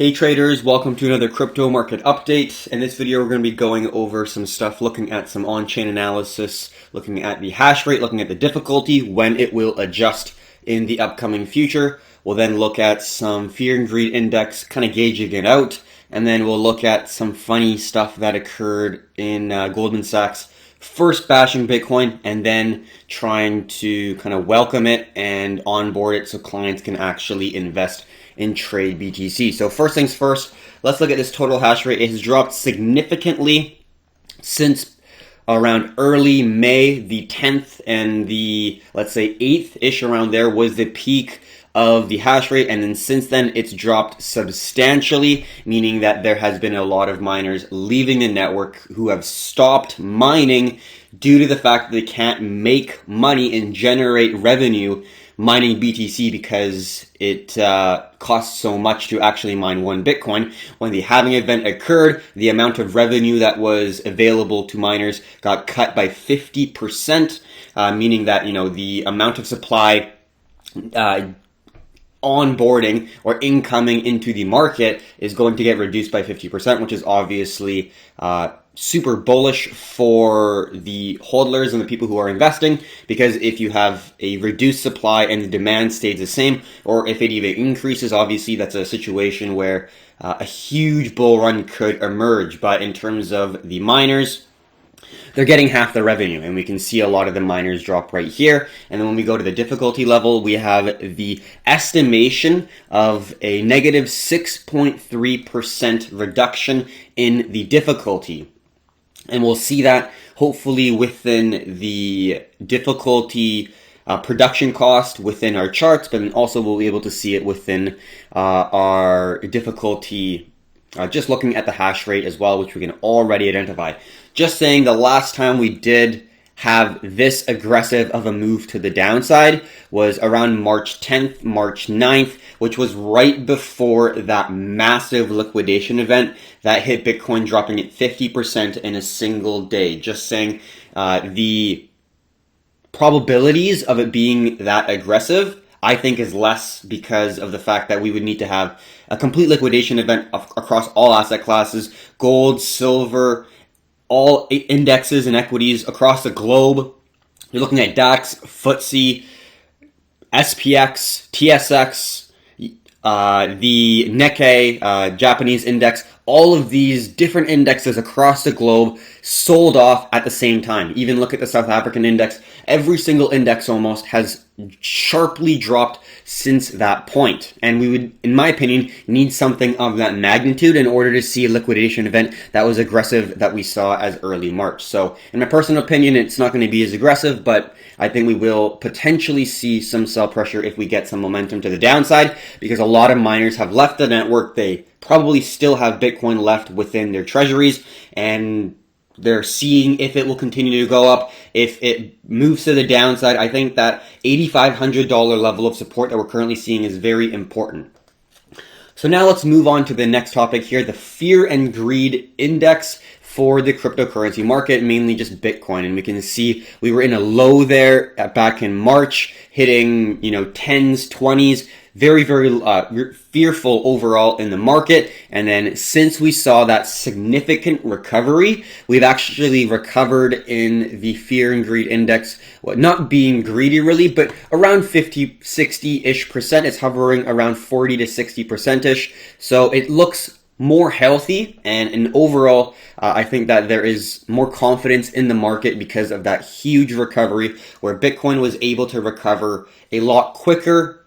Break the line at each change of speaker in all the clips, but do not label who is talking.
Hey traders, welcome to another crypto market update. In this video, we're going to be going over some stuff, looking at some on-chain analysis, looking at the hash rate, looking at the difficulty, when it will adjust in the upcoming future. We'll then look at some fear and greed index, kind of gauging it out. And then we'll look at some funny stuff that occurred in Goldman Sachs first bashing Bitcoin and then trying to kind of welcome it and onboard it so clients can actually invest in trade BTC. So first things first, let's look at this total hash rate. It has dropped significantly since around early May. The 10th and the, let's say, 8th-ish around there was the peak of the hash rate, and then since then it's dropped substantially, meaning that there has been a lot of miners leaving the network who have stopped mining due to the fact that they can't make money and generate revenue mining BTC because it costs so much to actually mine one Bitcoin. When the halving event occurred, the amount of revenue that was available to miners got cut by 50%, meaning that, you know, the amount of supply onboarding or incoming into the market is going to get reduced by 50%, which is obviously super bullish for the hodlers and the people who are investing, because if you have a reduced supply and the demand stays the same, or if it even increases, obviously that's a situation where a huge bull run could emerge. But in terms of the miners, they're getting half the revenue, and we can see a lot of the miners drop right here. And then when we go to the difficulty level, we have the estimation of a negative 6.3% reduction in the difficulty. And we'll see that hopefully within the difficulty production cost within our charts, but then also we'll be able to see it within our difficulty just looking at the hash rate as well, which we can already identify. Just saying, the last time we did have this aggressive of a move to the downside was around March 10th, March 9th, which was right before that massive liquidation event that hit Bitcoin, dropping it 50% in a single day. Just saying, the probabilities of it being that aggressive, I think, is less because of the fact that we would need to have a complete liquidation event across all asset classes, gold, silver, all indexes and equities across the globe. You're looking at DAX, FTSE, SPX, TSX, the Nikkei, Japanese index. All of these different indexes across the globe sold off at the same time. Even look at the South African index. Every single index almost has sharply dropped since that point. And we would, in my opinion, need something of that magnitude in order to see a liquidation event that was aggressive that we saw as early March. So in my personal opinion, it's not going to be as aggressive, but I think we will potentially see some sell pressure if we get some momentum to the downside, because a lot of miners have left the network. They probably still have Bitcoin left within their treasuries, and they're seeing if it will continue to go up. If it moves to the downside, I think that $8,500 level of support that we're currently seeing is very important. So now let's move on to the next topic here, the fear and greed index for the cryptocurrency market, mainly just Bitcoin. And we can see we were in a low there back in March, hitting, you know, 10s, 20s, very, very fearful overall in the market. And then since we saw that significant recovery, we've actually recovered in the fear and greed index, well, not being greedy really, but around 50, 60-ish percent. It's hovering around 40 to 60%-ish. So it looks more healthy, and overall, I think that there is more confidence in the market because of that huge recovery where Bitcoin was able to recover a lot quicker,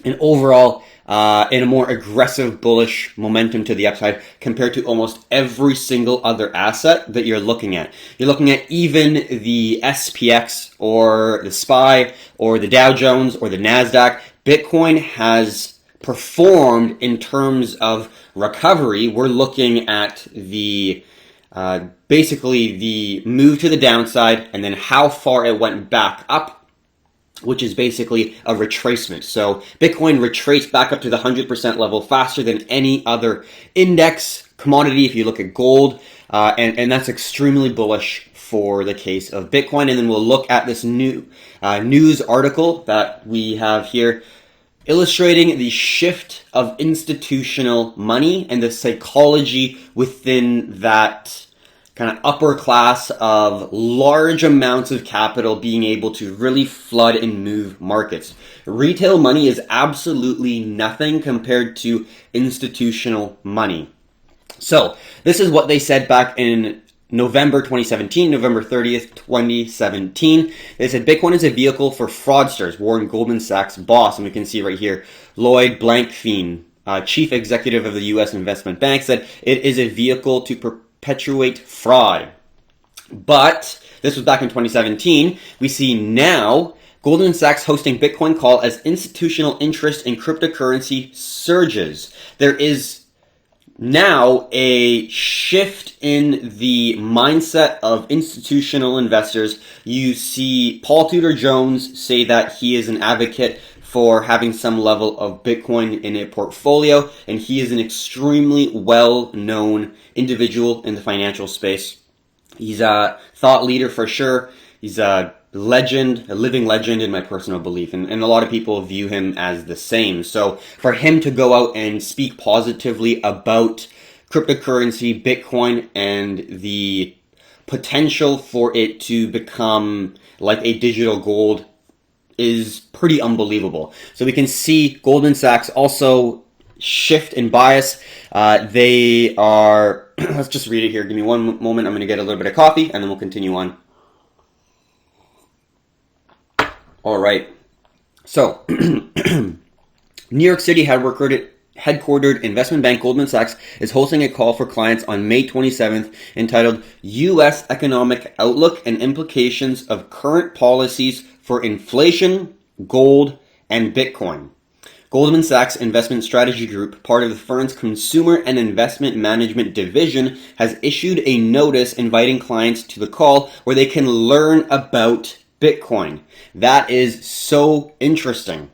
and overall in a more aggressive bullish momentum to the upside compared to almost every single other asset that you're looking at. You're looking at even the SPX or the SPY or the Dow Jones or the NASDAQ. Bitcoin has performed in terms of recovery. We're looking at the basically the move to the downside and then how far it went back up, which is basically a retracement. So Bitcoin retraced back up to the 100% level faster than any other index commodity if you look at gold, and that's extremely bullish for the case of Bitcoin. And then we'll look at this new news article that we have here illustrating the shift of institutional money and the psychology within that kind of upper class of large amounts of capital being able to really flood and move markets. Retail money is absolutely nothing compared to institutional money. So this is what they said back in November 2017, November 30th, 2017. They said Bitcoin is a vehicle for fraudsters, Warren Goldman Sachs boss. And we can see right here, Lloyd Blankfein, chief executive of the U.S. Investment Bank, said it is a vehicle to perpetuate fraud. But this was back in 2017. We see now Goldman Sachs hosting Bitcoin call as institutional interest in cryptocurrency surges. There is now a shift in the mindset of institutional investors. You see Paul Tudor Jones say that he is an advocate for having some level of Bitcoin in a portfolio, and he is an extremely well-known individual in the financial space. He's a thought leader for sure. He's a legend, a living legend in my personal belief, and a lot of people view him as the same. So for him to go out and speak positively about cryptocurrency, Bitcoin, and the potential for it to become like a digital gold is pretty unbelievable. So we can see Goldman Sachs also shift in bias. They are, let's just read it here. Give me one moment. I'm going to get a little bit of coffee and then we'll continue on. All right. So, New York City headquartered investment bank Goldman Sachs is hosting a call for clients on May 27th entitled U.S. Economic Outlook and Implications of Current Policies for Inflation, Gold, and Bitcoin. Goldman Sachs Investment Strategy Group, part of the firm's Consumer and Investment Management Division, has issued a notice inviting clients to the call where they can learn about Bitcoin. That is so interesting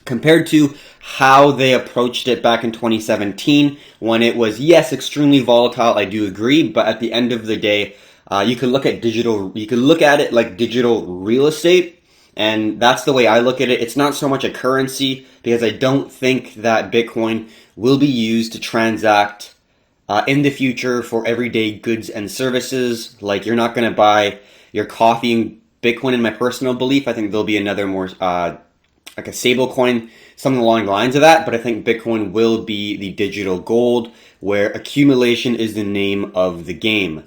compared to how they approached it back in 2017 when it was, yes, extremely volatile. I do agree, but at the end of the day, you can look at it like digital real estate, and that's the way I look at it. It's not so much a currency because I don't think that Bitcoin will be used to transact in the future for everyday goods and services. Like, you're not going to buy your coffee in Bitcoin, in my personal belief. I think there'll be another more like a stable coin, something along the lines of that. But I think Bitcoin will be the digital gold where accumulation is the name of the game.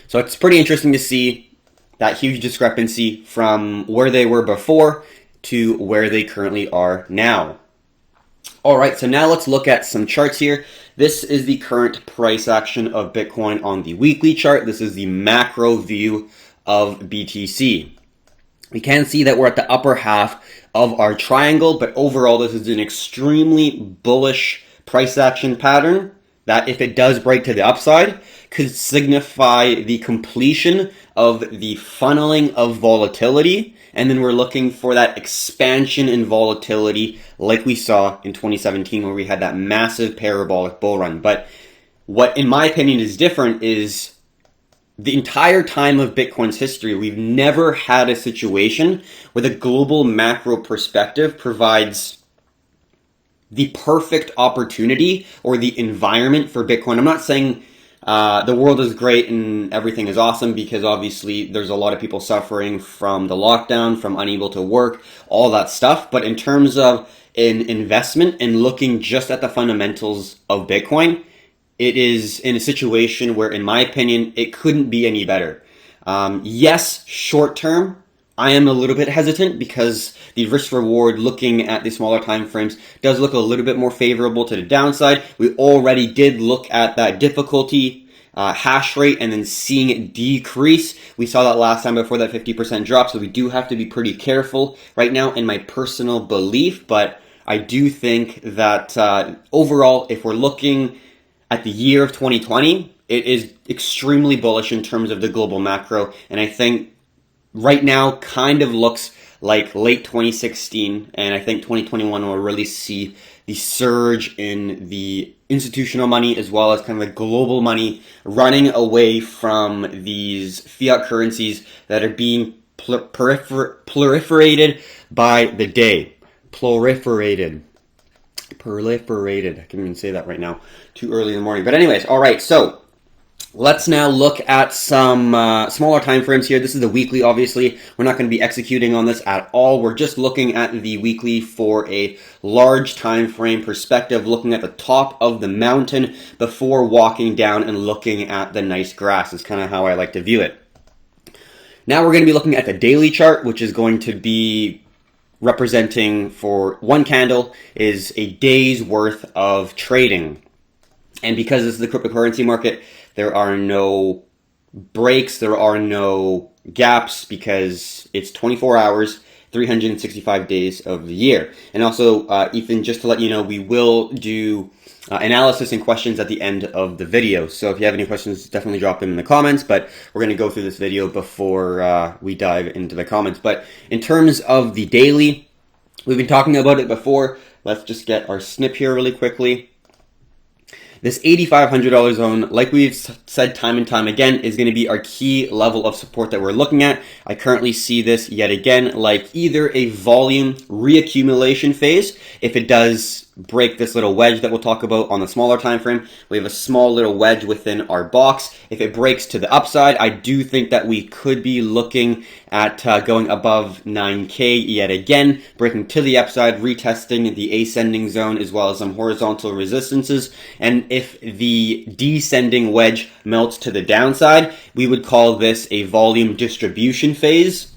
So it's pretty interesting to see that huge discrepancy from where they were before to where they currently are now. All right, so now let's look at some charts here. This is the current price action of Bitcoin on the weekly chart. This is the macro view of BTC. We can see that we're at the upper half of our triangle, but overall this is an extremely bullish price action pattern that, if it does break to the upside, could signify the completion of the funneling of volatility, and then we're looking for that expansion in volatility like we saw in 2017 where we had that massive parabolic bull run. But what, in my opinion, is different is the entire time of Bitcoin's history, we've never had a situation where the global macro perspective provides the perfect opportunity or the environment for Bitcoin. I'm not saying the world is great and everything is awesome, because obviously there's a lot of people suffering from the lockdown, from unable to work, all that stuff. But in terms of an investment and looking just at the fundamentals of Bitcoin, it is in a situation where, in my opinion, it couldn't be any better. Yes, short term, I am a little bit hesitant because the risk reward looking at the smaller time frames does look a little bit more favorable to the downside. We already did look at that difficulty hash rate and then seeing it decrease. We saw that last time before that 50% drop, so we do have to be pretty careful right now, in my personal belief. But I do think that overall, if we're looking at the year of 2020, it is extremely bullish in terms of the global macro, and I think right now kind of looks like late 2016, and I think 2021 will really see the surge in the institutional money as well as kind of the global money running away from these fiat currencies that are being proliferated by the day. proliferated. I can't even say that right now. Too early in the morning. But anyways, all right. So let's now look at some smaller time frames here. This is the weekly, obviously. We're not going to be executing on this at all. We're just looking at the weekly for a large time frame perspective, looking at the top of the mountain before walking down and looking at the nice grass. Is kind of how I like to view it. Now we're going to be looking at the daily chart, which is going to be representing for one candle is a day's worth of trading. And because this is the cryptocurrency market, there are no breaks, there are no gaps, because it's 24 hours, 365 days of the year. And also, Ethan, just to let you know, we will do analysis and questions at the end of the video. So if you have any questions, definitely drop them in the comments, but we're going to go through this video before we dive into the comments. But in terms of the daily, we've been talking about it before. Let's just get our snip here really quickly. This $8,500 zone, like we've said time and time again, is going to be our key level of support that we're looking at. I currently see this yet again like either a volume reaccumulation phase. If it does break this little wedge that we'll talk about on the smaller time frame, we have a small little wedge within our box. If it breaks to the upside, I do think that we could be looking at going above 9K yet again, breaking to the upside, retesting the ascending zone as well as some horizontal resistances. And if the descending wedge melts to the downside, we would call this a volume distribution phase,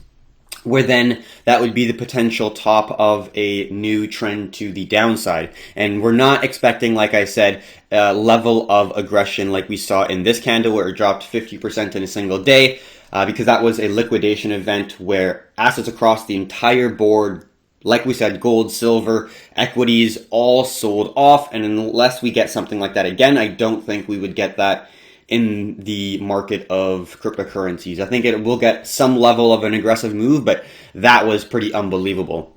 where then that would be the potential top of a new trend to the downside. And we're not expecting, like I said, a level of aggression like we saw in this candle where it dropped 50% in a single day, because that was a liquidation event where assets across the entire board, like we said, gold, silver, equities, all sold off. And unless we get something like that again, I don't think we would get that in the market of cryptocurrencies. I think it will get some level of an aggressive move, but that was pretty unbelievable.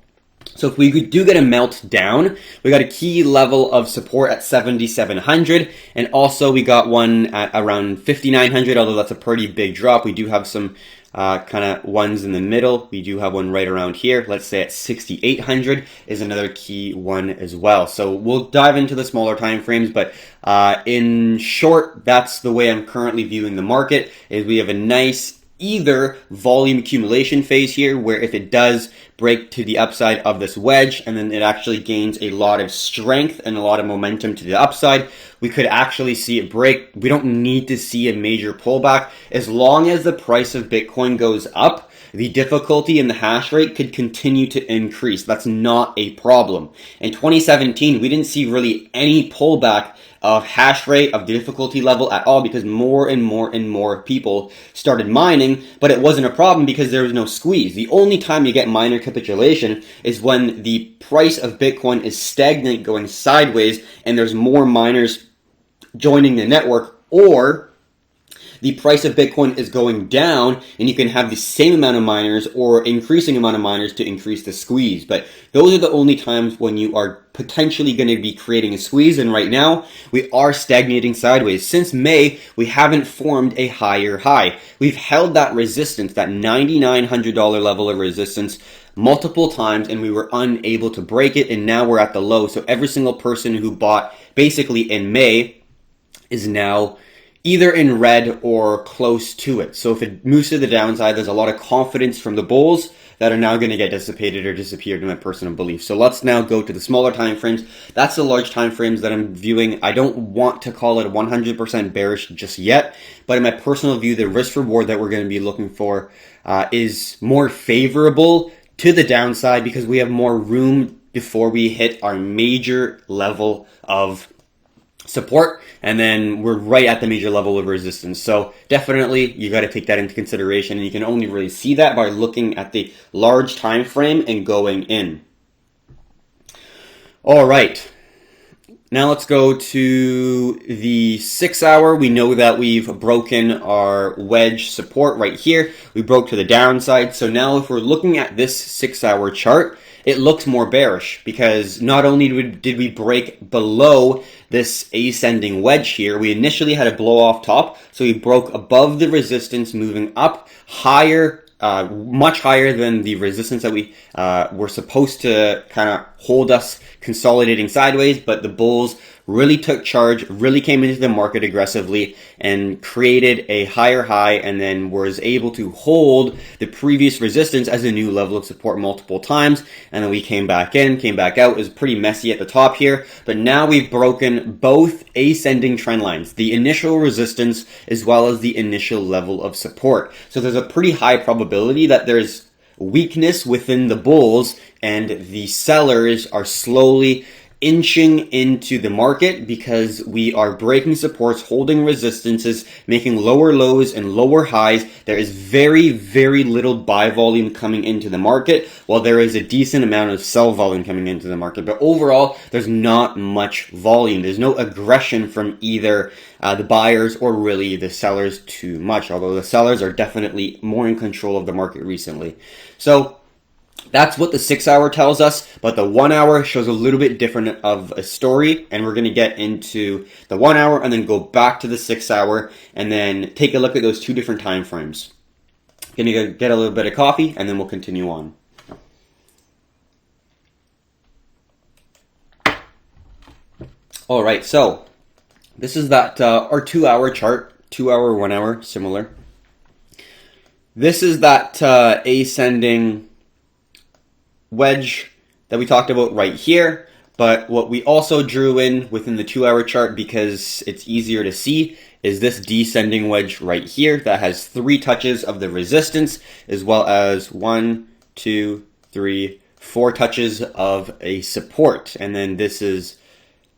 So if we do get a melt down, we got a key level of support at 7,700, and also we got one at around 5,900, although that's a pretty big drop. We do have some kind of ones in the middle. We do have one right around here. Let's say at 6,800 is another key one as well. So we'll dive into the smaller time frames, but in short, that's the way I'm currently viewing the market. Is we have a nice either volume accumulation phase here, where if it does break to the upside of this wedge and then it actually gains a lot of strength and a lot of momentum to the upside, we could actually see it break. We don't need to see a major pullback. As long as the price of Bitcoin goes up, the difficulty in the hash rate could continue to increase. That's not a problem. In 2017, we didn't see really any pullback of hash rate, of the difficulty level at all, because more and more people started mining, but it wasn't a problem because there was no squeeze. The only time you get miner capitulation is when the price of Bitcoin is stagnant, going sideways, and there's more miners joining the network, or the price of Bitcoin is going down and you can have the same amount of miners or increasing amount of miners to increase the squeeze. But those are the only times when you are potentially going to be creating a squeeze. And right now we are stagnating sideways. Since May, we haven't formed a higher high. We've held that resistance, that $9,900 level of resistance, multiple times, and we were unable to break it. And now we're at the low. So every single person who bought basically in May is now either in red or close to it. So if it moves to the downside, there's a lot of confidence from the bulls that are now going to get dissipated or disappeared in my personal belief. So let's now go to the smaller time frames. That's the large time frames that I'm viewing. I don't want to call it 100% bearish just yet, but in my personal view, the risk reward that we're going to be looking for is more favorable to the downside because we have more room before we hit our major level of support, and then we're right at the major level of resistance. So definitely you got to take that into consideration, and you can only really see that by looking at the large time frame and going in. All right, now let's go to the 6 hour. We know that we've broken our wedge support right here. We broke to the downside. So now if we're looking at this 6 hour chart, it looks more bearish because not only did we break below this ascending wedge here, we initially had a blow off top, so we broke above the resistance, moving up higher much higher than the resistance that we were supposed to kind of hold us consolidating sideways, but the bulls really took charge, really came into the market aggressively and created a higher high, and then was able to hold the previous resistance as a new level of support multiple times. And then we came back in, came back out. It was pretty messy at the top here, but now we've broken both ascending trend lines, the initial resistance as well as the initial level of support. So there's a pretty high probability that there's weakness within the bulls, and the sellers are slowly inching into the market because we are breaking supports, holding resistances, making lower lows and lower highs. There is very, very little buy volume coming into the market, while there is a decent amount of sell volume coming into the market. But overall, there's not much volume. There's no aggression from either the buyers or really the sellers too much, although the sellers are definitely more in control of the market recently. So that's what the 6 hour tells us, but the 1 hour shows a little bit different of a story, and we're going to get into the 1 hour and then go back to the 6 hour and then take a look at those two different time frames. Going to get a little bit of coffee and then we'll continue on. All right, so this is that our 2 hour chart, 2 hour, 1 hour, similar. This is that ascending wedge that we talked about right here, but what we also drew in within the 2 hour chart, because it's easier to see, is this descending wedge right here that has 3 touches of the resistance, as well as 1, 2, 3, 4 touches of a support. And then this is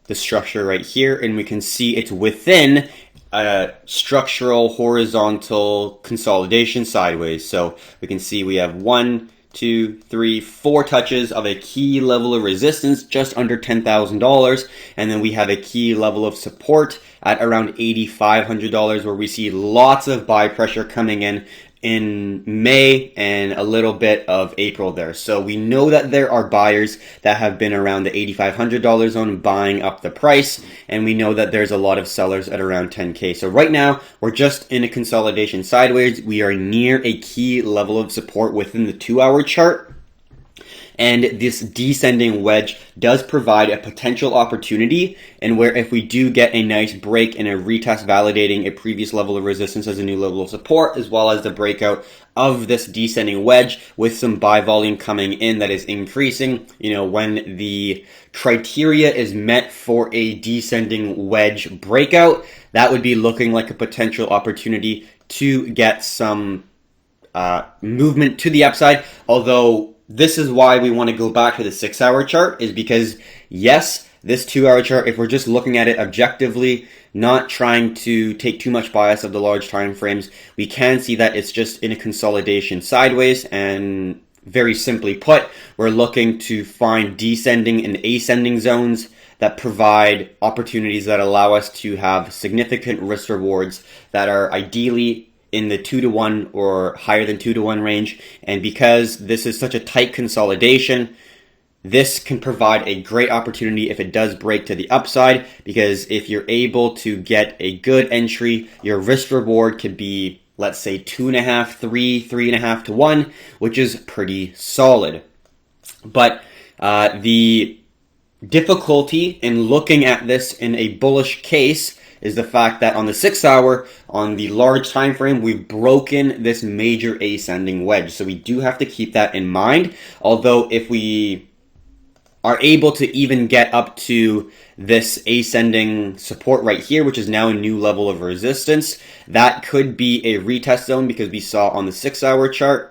the structure right here, and we can see it's within a structural horizontal consolidation sideways. So we can see we have 1, 2, 3, 4 touches of a key level of resistance just under $10,000, and then we have a key level of support at around $8,500, where we see lots of buy pressure coming in May and a little bit of April there. So we know that there are buyers that have been around the $8,500 zone buying up the price, and we know that there's a lot of sellers at around 10K. So right now we're just in a consolidation sideways. We are near a key level of support within the 2 hour chart. And this descending wedge does provide a potential opportunity, and where if we do get a nice break and a retest validating a previous level of resistance as a new level of support, as well as the breakout of this descending wedge with some buy volume coming in that is increasing, when the criteria is met for a descending wedge breakout, that would be looking like a potential opportunity to get some movement to the upside. Although this is why we want to go back to the 6 hour chart, is because yes, this 2 hour chart, if we're just looking at it objectively, not trying to take too much bias of the large time frames, we can see that it's just in a consolidation sideways. And very simply put, we're looking to find descending and ascending zones that provide opportunities that allow us to have significant risk rewards that are ideally in the 2-to-1 or higher than 2-to-1 range. And because this is such a tight consolidation, this can provide a great opportunity if it does break to the upside, because if you're able to get a good entry, your risk reward could be, let's say, 2.5, 3, 3.5 to 1, which is pretty solid. But the difficulty in looking at this in a bullish case is the fact that on the 6 hour, on the large time frame, we've broken this major ascending wedge. So we do have to keep that in mind. Although if we are able to even get up to this ascending support right here, which is now a new level of resistance, that could be a retest zone, because we saw on the 6 hour chart.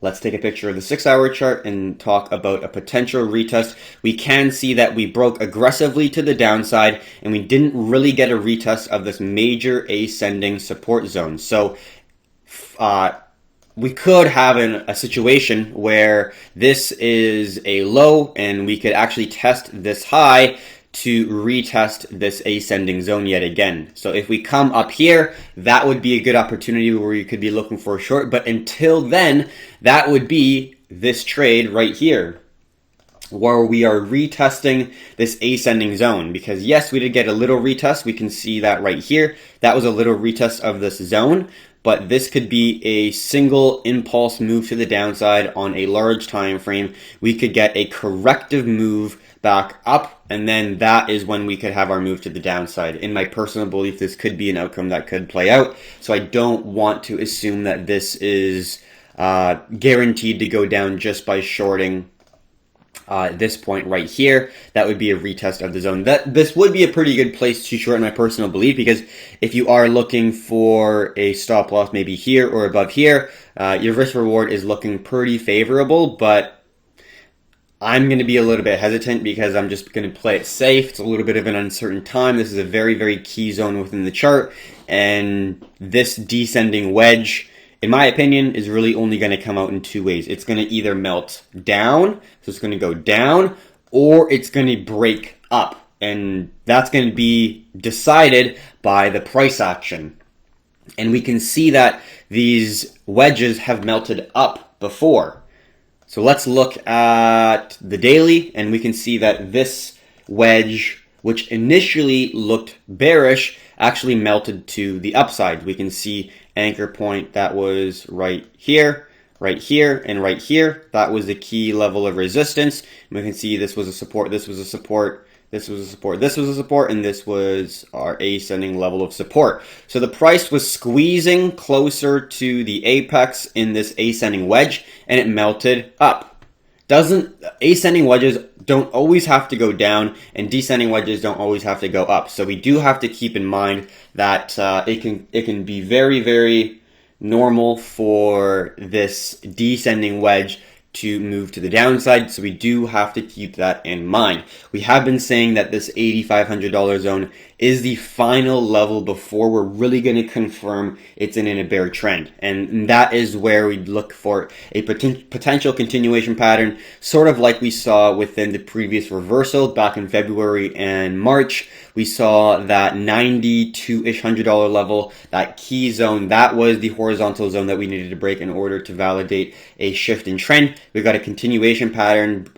Let's take a picture of the 6 hour chart and talk about a potential retest. We can see that we broke aggressively to the downside, and we didn't really get a retest of this major ascending support zone. So we could have a situation where this is a low and we could actually test this high to retest this ascending zone yet again. So if we come up here, that would be a good opportunity where you could be looking for a short. But until then, that would be this trade right here, where we are retesting this ascending zone. Because yes, we did get a little retest. We can see that right here. That was a little retest of this zone. but this could be a single impulse move to the downside on a large time frame. We could get a corrective move back up, and then that is when we could have our move to the downside. In my personal belief, this could be an outcome that could play out, so I don't want to assume that this is guaranteed to go down just by shorting this point right here. That would be a retest of the zone. This would be a pretty good place to short in my personal belief, because if you are looking for a stop loss maybe here or above here, your risk reward is looking pretty favorable, but I'm going to be a little bit hesitant because I'm just going to play it safe. It's a little bit of an uncertain time. This is a very, very key zone within the chart, and this descending wedge, in my opinion, is really only going to come out in two ways. It's going to either melt down, so it's going to go down, or it's going to break up, and that's going to be decided by the price action. And we can see that these wedges have melted up before. So let's look at the daily, and we can see that this wedge, which initially looked bearish, actually melted to the upside. We can see anchor point that was right here, and right here. That was the key level of resistance. And we can see this was a support, this was a support, this was a support, this was a support, and this was our ascending level of support. So the price was squeezing closer to the apex in this ascending wedge, and it melted up. Ascending wedges don't always have to go down, and descending wedges don't always have to go up. So we do have to keep in mind that it can be very, very normal for this descending wedge to move to the downside, so we do have to keep that in mind. We have been saying that this $8,500 zone is the final level before we're really going to confirm it's in a bear trend, and that is where we look for a potential continuation pattern, sort of like we saw within the previous reversal back in February and March. We saw that $92-ish $100 level, that key zone. That was the horizontal zone that we needed to break in order to validate a shift in trend. We got a continuation pattern,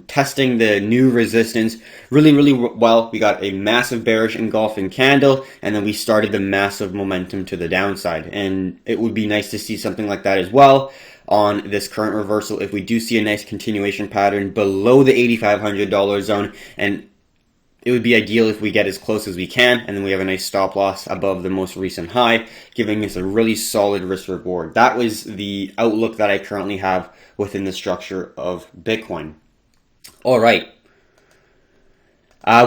testing the new resistance really, really well. We got a massive bearish engulfing candle, and then we started the massive momentum to the downside. And it would be nice to see something like that as well on this current reversal if we do see a nice continuation pattern below the $8,500 zone. And it would be ideal if we get as close as we can, and then we have a nice stop loss above the most recent high, giving us a really solid risk reward. That was the outlook that I currently have within the structure of Bitcoin. All right.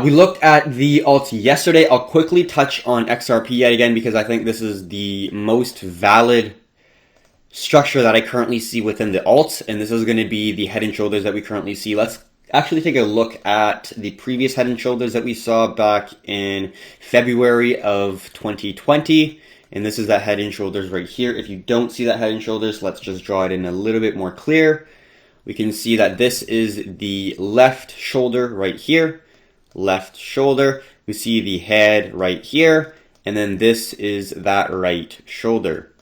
We looked at the alts yesterday. I'll quickly touch on XRP yet again because I think this is the most valid structure that I currently see within the alts, and this is going to be the head and shoulders that we currently see. Let's actually take a look at the previous head and shoulders that we saw back in February of 2020. And this is that head and shoulders right here. If you don't see that head and shoulders, let's just draw it in a little bit more clear. We can see that this is the left shoulder right here. Left shoulder. We see the head right here. And then this is that right shoulder.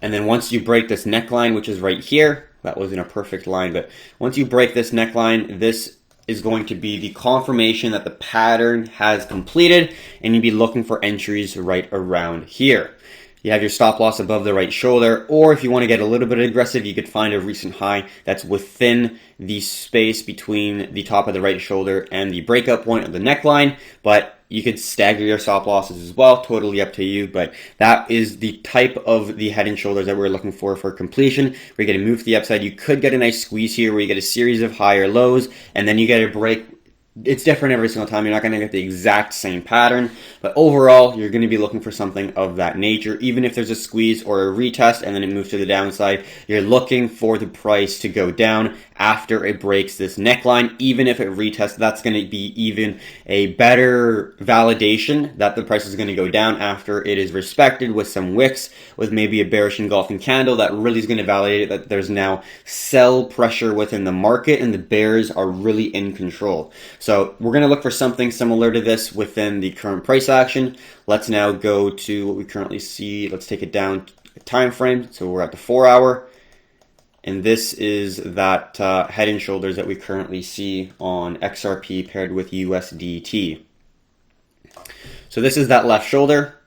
And then once you break this neckline, which is right here, that wasn't a perfect line, but once you break this neckline, this is going to be the confirmation that the pattern has completed, and you'd be looking for entries right around here. You have your stop loss above the right shoulder, or if you want to get a little bit aggressive, you could find a recent high that's within the space between the top of the right shoulder and the breakout point of the neckline, but you could stagger your stop losses as well, totally up to you, but that is the type of the head and shoulders that we're looking for completion. We're going to move to the upside. You could get a nice squeeze here where you get a series of higher lows, and then you get a break. It's different every single time. You're not going to get the exact same pattern, but overall, you're going to be looking for something of that nature. Even if there's a squeeze or a retest and then it moves to the downside, you're looking for the price to go down after it breaks this neckline. Even if it retests, that's going to be even a better validation that the price is going to go down after it is respected with some wicks, with maybe a bearish engulfing candle that really is going to validate that there's now sell pressure within the market and the bears are really in control. So we're going to look for something similar to this within the current price action. Let's now go to what we currently see. Let's take it down a time frame. So we're at the 4 hour. And this is that head and shoulders that we currently see on XRP paired with USDT. So this is that left shoulder.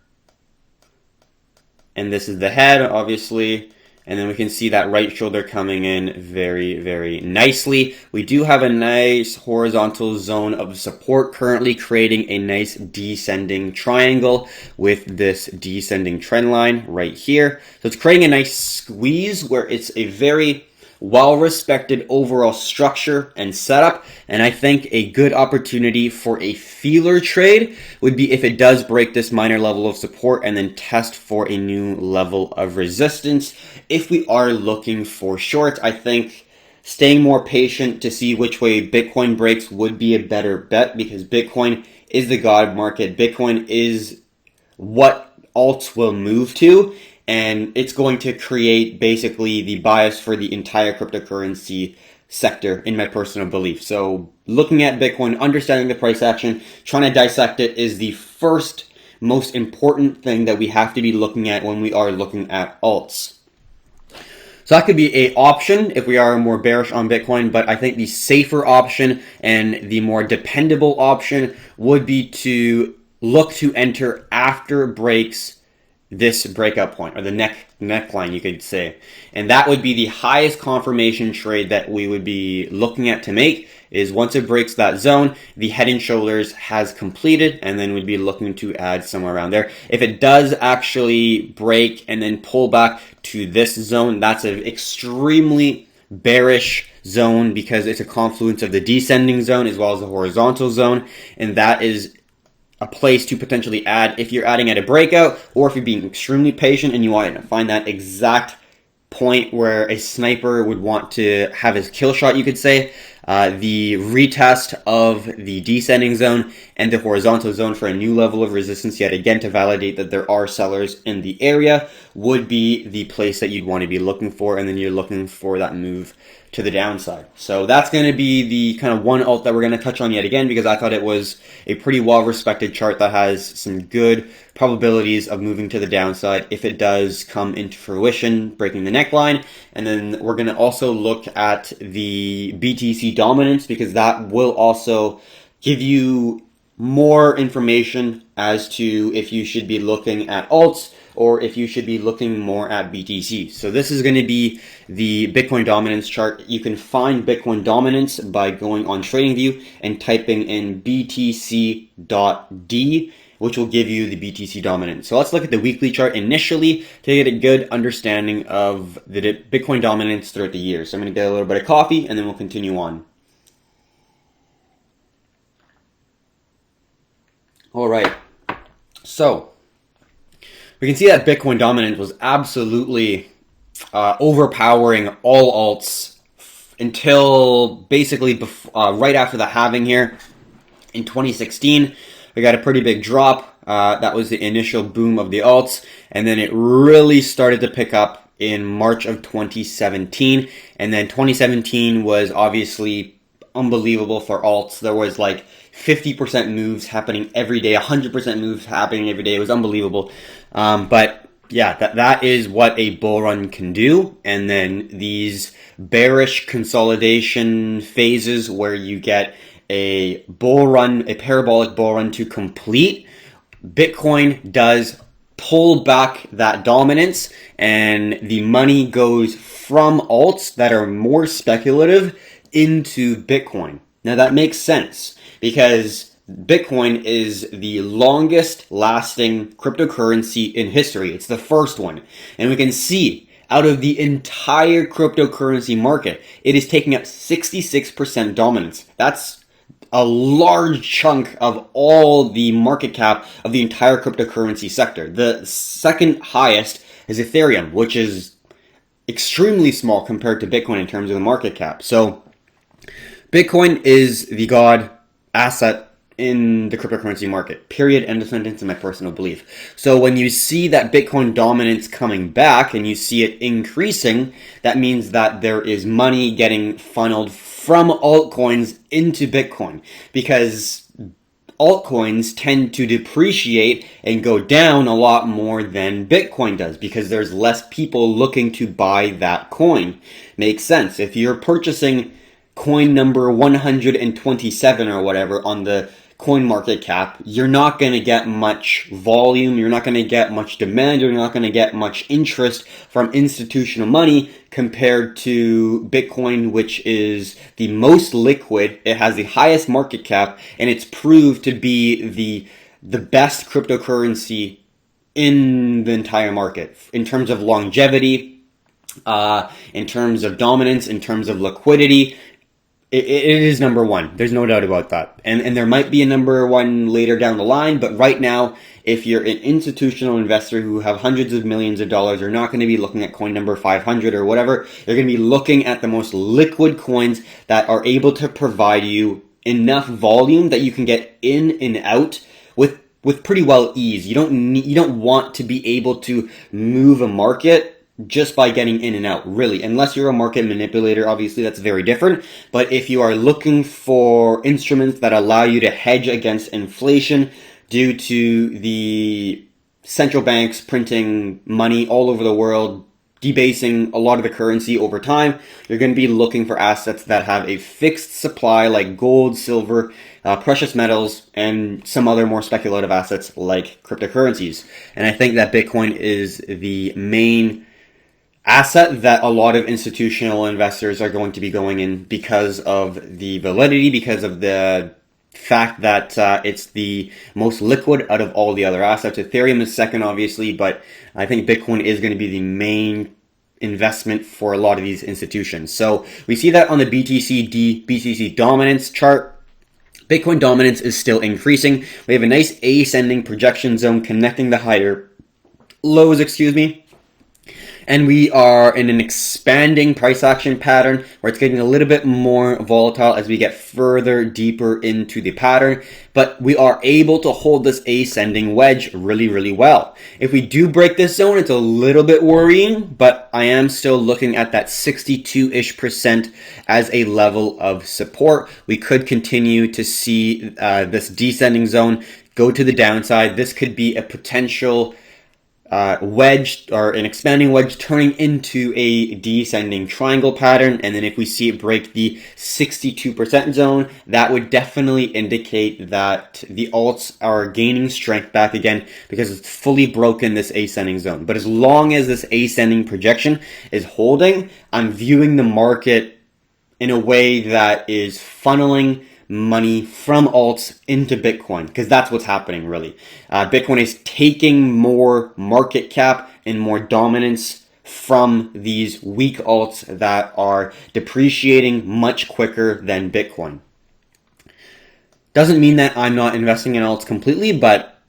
and this is the head, obviously. And then we can see that right shoulder coming in very, very nicely. We do have a nice horizontal zone of support currently, creating a nice descending triangle with this descending trend line right here. So it's creating a nice squeeze where it's a very well-respected overall structure and setup, and I think a good opportunity for a feeler trade would be if it does break this minor level of support and then test for a new level of resistance. If we are looking for shorts, I think staying more patient to see which way Bitcoin breaks would be a better bet, because Bitcoin is the god market. Bitcoin is what alts will move to, and it's going to create basically the bias for the entire cryptocurrency sector, in my personal belief. So looking at Bitcoin, understanding the price action, trying to dissect it is the first most important thing that we have to be looking at when we are looking at alts. So that could be an option if we are more bearish on Bitcoin, but I think the safer option and the more dependable option would be to look to enter after breaks this breakout point, or the neckline, you could say. And that would be the highest confirmation trade that we would be looking at to make, is once it breaks that zone, the head and shoulders has completed, and then we'd be looking to add somewhere around there. If it does actually break and then pull back to this zone, that's an extremely bearish zone, because it's a confluence of the descending zone as well as the horizontal zone, and that is a place to potentially add if you're adding at a breakout, or if you're being extremely patient and you want to find that exact point where a sniper would want to have his kill shot, you could say. The retest of the descending zone and the horizontal zone for a new level of resistance, yet again to validate that there are sellers in the area, would be the place that you'd want to be looking for, and then you're looking for that move to the downside. So that's going to be the kind of one alt that we're going to touch on yet again, because I thought it was a pretty well-respected chart that has some good probabilities of moving to the downside if it does come into fruition, breaking the neckline. And then we're going to also look at the BTC dominance, because that will also give you more information as to if you should be looking at alts or if you should be looking more at BTC. So this is going to be the Bitcoin dominance chart. You can find Bitcoin dominance by going on TradingView and typing in BTC.D, which will give you the BTC dominance. So let's look at the weekly chart initially to get a good understanding of the Bitcoin dominance throughout the year. So I'm going to get a little bit of coffee and then we'll continue on. All right. So we can see that Bitcoin dominance was absolutely overpowering all alts until basically right after the halving here in 2016. We got a pretty big drop. That was the initial boom of the alts, and then it really started to pick up in March of 2017. And then 2017 was obviously unbelievable for alts. There was like 50% moves happening every day, 100% moves happening every day. It was unbelievable. But yeah, that is what a bull run can do. And then these bearish consolidation phases where you get a bull run, a parabolic bull run to complete, Bitcoin does pull back that dominance, and the money goes from alts that are more speculative into Bitcoin. Now that makes sense, because Bitcoin is the longest lasting cryptocurrency in history. It's the first one. And we can see out of the entire cryptocurrency market, it is taking up 66% dominance. That's a large chunk of all the market cap of the entire cryptocurrency sector. The second highest is Ethereum, which is extremely small compared to Bitcoin in terms of the market cap. So Bitcoin is the god asset in the cryptocurrency market, period, end of sentence, in my personal belief. So when you see that Bitcoin dominance coming back and you see it increasing, that means that there is money getting funneled from altcoins into Bitcoin, because altcoins tend to depreciate and go down a lot more than Bitcoin does, because there's less people looking to buy that coin. Makes sense. If you're purchasing coin number 127 or whatever on the coin market cap, you're not going to get much volume, you're not going to get much demand, you're not going to get much interest from institutional money compared to Bitcoin, which is the most liquid, it has the highest market cap, and it's proved to be the best cryptocurrency in the entire market in terms of longevity, in terms of dominance, in terms of liquidity. It is number one. There's no doubt about that. And there might be a number one later down the line, but right now, if you're an institutional investor who have hundreds of millions of dollars, you're not going to be looking at coin number 500 or whatever. You're going to be looking at the most liquid coins that are able to provide you enough volume that you can get in and out with pretty well ease. You don't want to be able to move a market just by getting in and out, really. Unless you're a market manipulator, obviously that's very different. But if you are looking for instruments that allow you to hedge against inflation due to the central banks printing money all over the world, debasing a lot of the currency over time, you're going to be looking for assets that have a fixed supply like gold, silver, precious metals, and some other more speculative assets like cryptocurrencies. And I think that Bitcoin is the main asset that a lot of institutional investors are going to be going in because of the validity, because of the fact that it's the most liquid out of all the other assets. Ethereum is second, obviously, but I think Bitcoin is going to be the main investment for a lot of these institutions. So we see that on the BTC.D, BTC dominance chart. Bitcoin dominance is still increasing. We have a nice ascending projection zone connecting the higher lows, and we are in an expanding price action pattern where it's getting a little bit more volatile as we get further deeper into the pattern, but we are able to hold this ascending wedge really, really well. If we do break this zone, it's a little bit worrying, but I am still looking at that 62-ish% as a level of support. We could continue to see this descending zone go to the downside. This could be a potential wedge or an expanding wedge turning into a descending triangle pattern. And then if we see it break the 62% zone, that would definitely indicate that the alts are gaining strength back again because it's fully broken this ascending zone. But as long as this ascending projection is holding, I'm viewing the market in a way that is funneling money from alts into Bitcoin, because that's what's happening really. Bitcoin is taking more market cap and more dominance from these weak alts that are depreciating much quicker than Bitcoin. Doesn't mean that I'm not investing in alts completely, but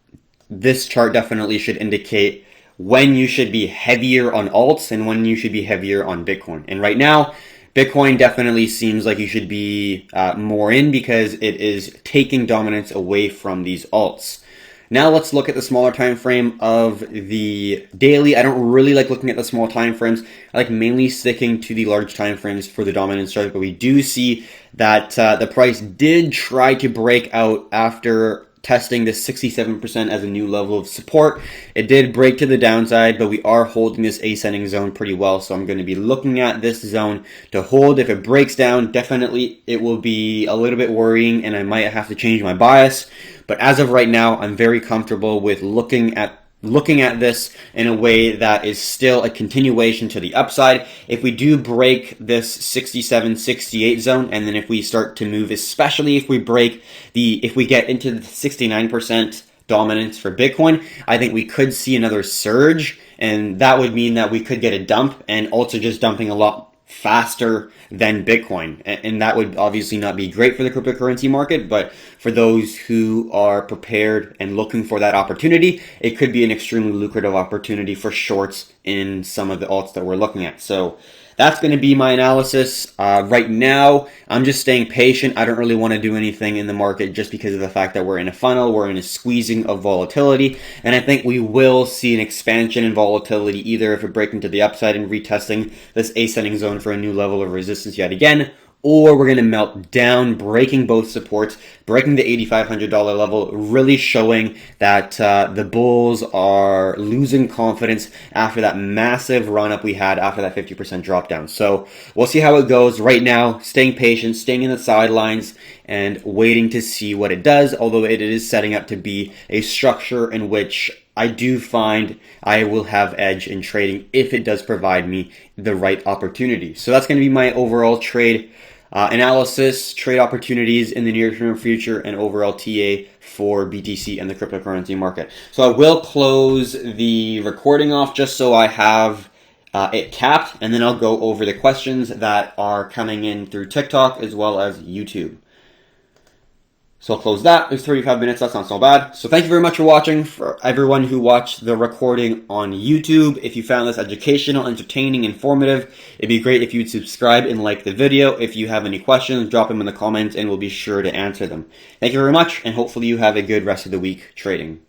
this chart definitely should indicate when you should be heavier on alts and when you should be heavier on Bitcoin. And right now, Bitcoin definitely seems like you should be more in because it is taking dominance away from these alts. Now let's look at the smaller time frame of the daily. I don't really like looking at the small time frames. I like mainly sticking to the large time frames for the dominance chart, but we do see that the price did try to break out after testing this 67% as a new level of support. It did break to the downside, but we are holding this ascending zone pretty well. So I'm going to be looking at this zone to hold. If it breaks down, definitely it will be a little bit worrying and I might have to change my bias. But as of right now, I'm very comfortable with looking at this in a way that is still a continuation to the upside. If we do break this 67, 68 zone, and then if we start to move, especially if we get into the 69% dominance for Bitcoin, I think we could see another surge, and that would mean that we could get a dump, and also just dumping a lot faster than Bitcoin. And that would obviously not be great for the cryptocurrency market, but for those who are prepared and looking for that opportunity, it could be an extremely lucrative opportunity for shorts in some of the alts that we're looking at. So that's going to be my analysis. Right now, I'm just staying patient. I don't really want to do anything in the market just because of the fact that we're in a funnel, we're in a squeezing of volatility, and I think we will see an expansion in volatility either if it breaks into the upside and retesting this ascending zone for a new level of resistance yet again, or we're going to melt down, breaking both supports, breaking the $8,500 level, really showing that the bulls are losing confidence after that massive run up we had after that 50% drop down. So we'll see how it goes. Right now, staying patient, staying in the sidelines, and waiting to see what it does, although it is setting up to be a structure in which I do find I will have edge in trading if it does provide me the right opportunity. So that's going to be my overall trade analysis, trade opportunities in the near term future, and overall TA for BTC and the cryptocurrency market. So I will close the recording off just so I have it capped, and then I'll go over the questions that are coming in through TikTok as well as YouTube. So I'll close that. There's 35 minutes. That's not so bad. So thank you very much for watching. For everyone who watched the recording on YouTube, if you found this educational, entertaining, informative, it'd be great if you'd subscribe and like the video. If you have any questions, drop them in the comments and we'll be sure to answer them. Thank you very much, and hopefully you have a good rest of the week trading.